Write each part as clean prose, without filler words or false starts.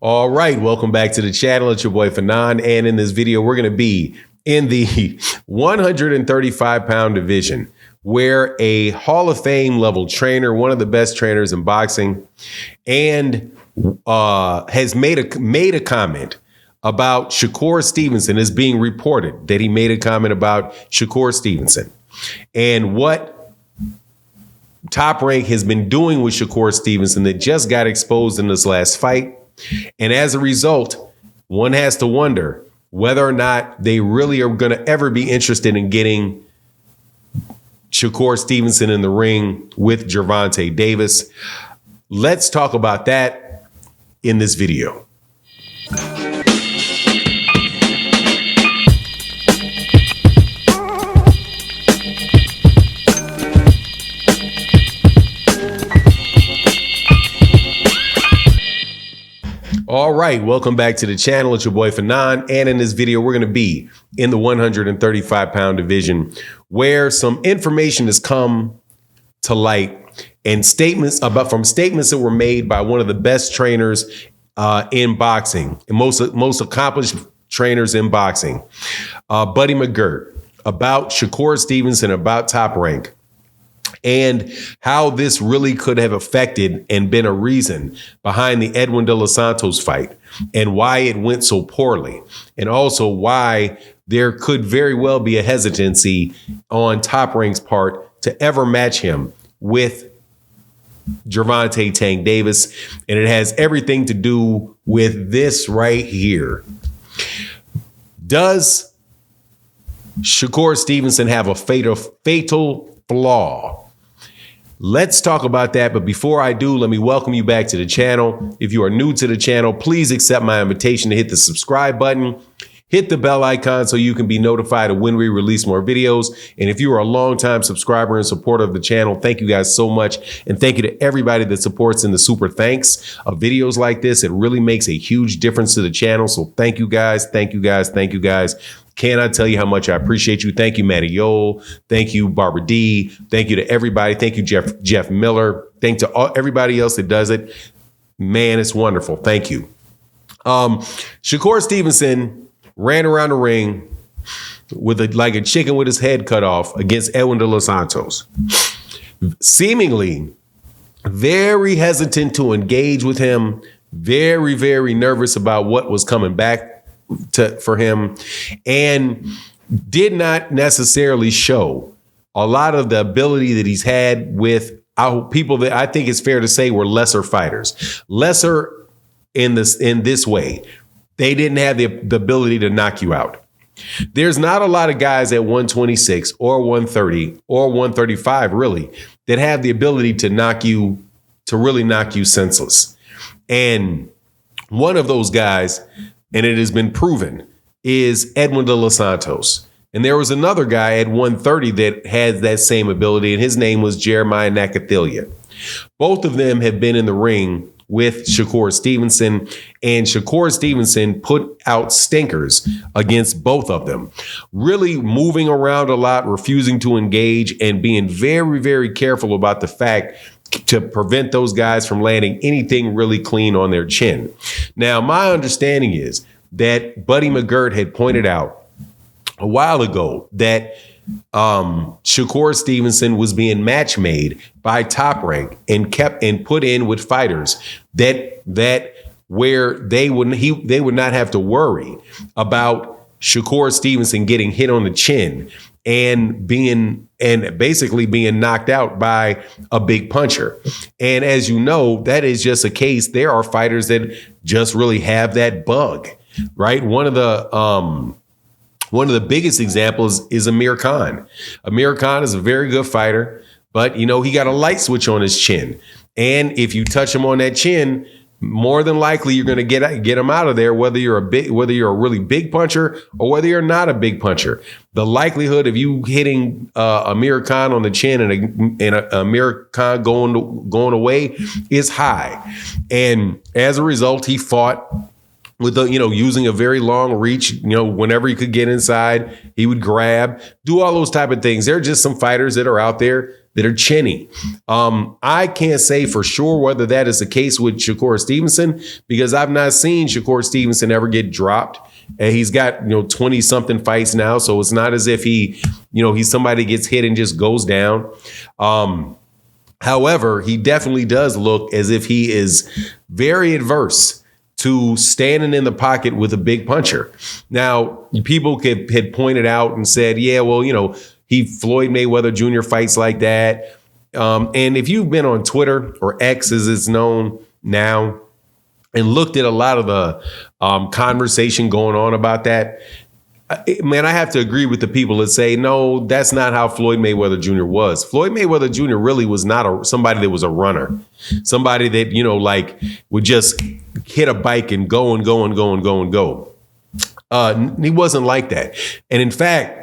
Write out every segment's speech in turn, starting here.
All right, welcome back to the channel. It's your boy Fanon, and in this video, we're going to be in the 135-pound division, where a Hall of Fame level trainer, one of the best trainers in boxing, and has made a comment about Shakur Stevenson. Is being reported that he made a comment about Shakur Stevenson and what Top Rank has been doing with Shakur Stevenson that just got exposed in this last fight. And as a result, one has to wonder whether or not they really are going to ever be interested in getting Shakur Stevenson in the ring with Gervonta Davis. Let's talk about that in this video. All right, welcome back to the channel. It's your boy Fanon, and in this video, we're going to be in the 135-pound division, where some information has come to light and statements that were made by one of the best trainers in boxing and most accomplished trainers in boxing, Buddy McGirt, about Shakur Stevenson, about Top Rank, and how this really could have affected and been a reason behind the Edwin De Los Santos fight and why it went so poorly, and also why there could very well be a hesitancy on Top Rank's part to ever match him with Gervonta Tank Davis. And it has everything to do with this right here. Does Shakur Stevenson have a fatal flaw? Let's talk about that. But before I do, let me welcome you back to the channel. If you are new to the channel, please accept my invitation to hit the subscribe button, hit the bell icon so you can be notified of when we release more videos. And if you are a longtime subscriber and supporter of the channel, thank you guys so much. And thank you to everybody that supports in the super thanks of videos like this. It really makes a huge difference to the channel. So thank you guys. Thank you guys. Thank you guys. Cannot tell you how much I appreciate you. Thank you, Matty Yole. Thank you, Barbara D. Thank you to everybody. Thank you, Jeff Miller. Thank to everybody else that does it. Man, it's wonderful. Thank you. Shakur Stevenson ran around the ring with like a chicken with his head cut off against Edwin De Los Santos, seemingly very hesitant to engage with him, very, very nervous about what was coming back for him, and did not necessarily show a lot of the ability that he's had with people that I think it's fair to say were lesser fighters. Lesser in this way. They didn't have the ability to knock you out. There's not a lot of guys at 126 or 130 or 135 really that have the ability to really knock you senseless. And one of those guys, and it has been proven, is Edwin De Los Santos. And there was another guy at 130 that had that same ability, and his name was Jeremiah Nakathila. Both of them have been in the ring with Shakur Stevenson, and Shakur Stevenson put out stinkers against both of them, really moving around a lot, refusing to engage, and being very, very careful about the fact to prevent those guys from landing anything really clean on their chin. Now, my understanding is that Buddy McGirt had pointed out a while ago that Shakur Stevenson was being match made by Top Rank and put in with fighters that where they would not have to worry about Shakur Stevenson getting hit on the chin and basically being knocked out by a big puncher. And as you know, that is just a case. There are fighters that just really have that bug, right? One of the biggest examples is Amir Khan. Amir Khan is a very good fighter, but he got a light switch on his chin. And if you touch him on that chin, more than likely you're going to get him out of there, whether you're a really big puncher or whether you're not a big puncher. The likelihood of you hitting Amir Khan on the chin and Amir Khan going away is high. And as a result, he fought with using a very long reach. Whenever he could get inside, he would grab, do all those type of things. There are just some fighters that are out there that are chinny. I can't say for sure whether that is the case with Shakur Stevenson, because I've not seen Shakur Stevenson ever get dropped. And he's got, 20 something fights now. So it's not as if he's somebody gets hit and just goes down. However, he definitely does look as if he is very adverse to standing in the pocket with a big puncher. Now, people had pointed out and said, yeah, well, Floyd Mayweather Jr. fights like that. And if you've been on Twitter, or X as it's known now, and looked at a lot of the conversation going on about that, man, I have to agree with the people that say, no, that's not how Floyd Mayweather Jr. was. Floyd Mayweather Jr. really was not somebody that was a runner, somebody that, would just hit a bike and go and go and go and go and go. He wasn't like that. And in fact,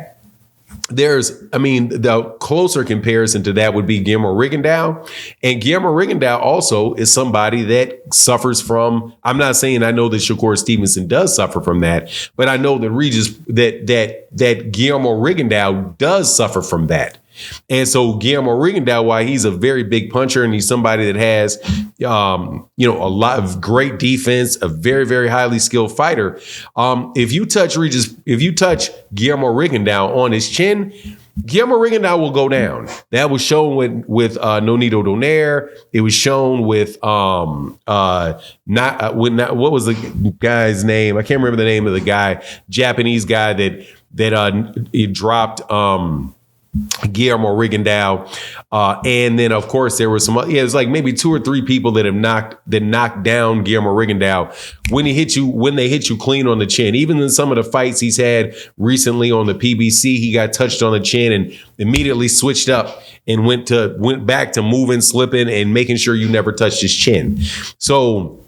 the closer comparison to that would be Guillermo Rigondeaux. And Guillermo Rigondeaux also is somebody that suffers from, I'm not saying I know that Shakur Stevenson does suffer from that, but I know that that Guillermo Rigondeaux does suffer from that. And so Guillermo Rigondeaux, while he's a very big puncher and he's somebody that has, a lot of great defense, a very, very highly skilled fighter. If you touch Guillermo Rigondeaux on his chin, Guillermo Rigondeaux will go down. That was shown with Nonito Donaire. It was shown with what was the guy's name? I can't remember the name of the guy, Japanese guy that he dropped. Guillermo Rigondeaux, and then of course there were some. It was like maybe 2 or 3 people that knocked down Guillermo Rigondeaux when they hit you clean on the chin. Even in some of the fights he's had recently on the PBC, he got touched on the chin and immediately switched up and went back to moving, slipping, and making sure you never touched his chin. So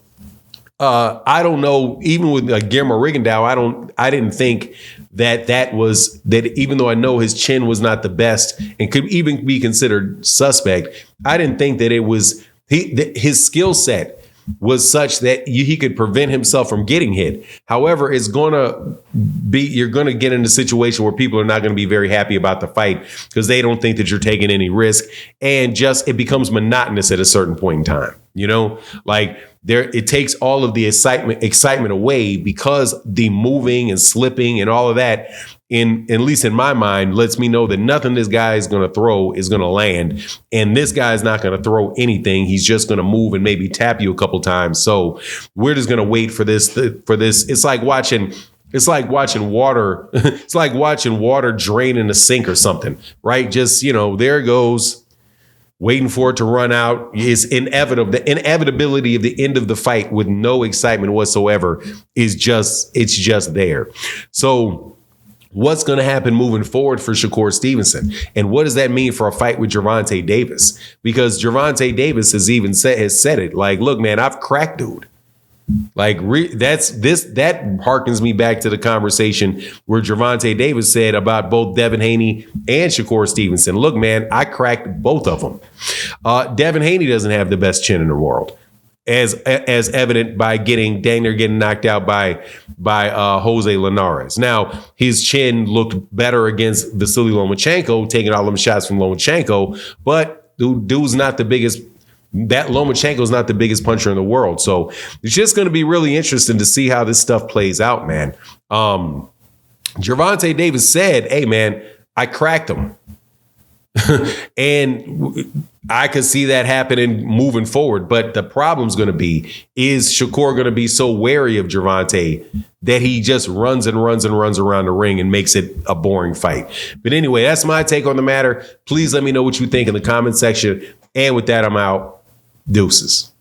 I don't know. Even with Guillermo Rigondeaux, I didn't think that even though I know his chin was not the best and could even be considered suspect, I didn't think that it was his skill set was such that he could prevent himself from getting hit. However, you're going to get in a situation where people are not going to be very happy about the fight because they don't think that you're taking any risk, and just it becomes monotonous at a certain point in time. It takes all of the excitement away because the moving and slipping and all of that, at least in my mind, lets me know that nothing this guy is going to throw is going to land. And this guy is not going to throw anything. He's just going to move and maybe tap you a couple times. So we're just going to wait for this. It's like watching water. It's like watching water drain in a sink or something, right? Just, there it goes. Waiting for it to run out is inevitable. The inevitability of the end of the fight with no excitement whatsoever it's just there. So what's going to happen moving forward for Shakur Stevenson? And what does that mean for a fight with Gervonta Davis? Because Gervonta Davis has said it. Like, look, man, I've cracked dude. That harkens me back to the conversation where Gervonta Davis said about both Devin Haney and Shakur Stevenson. Look, man, I cracked both of them. Devin Haney doesn't have the best chin in the world, as evident by getting knocked out by Jose Linares. Now, his chin looked better against Vasily Lomachenko, taking all them shots from Lomachenko, but dude's not the biggest. That Lomachenko is not the biggest puncher in the world. So it's just going to be really interesting to see how this stuff plays out, man. Gervonta Davis said, hey, man, I cracked him. And I could see that happening moving forward. But the problem's going to be, is Shakur going to be so wary of Gervonta that he just runs and runs and runs around the ring and makes it a boring fight? But anyway, that's my take on the matter. Please let me know what you think in the comment section. And with that, I'm out. Deuces.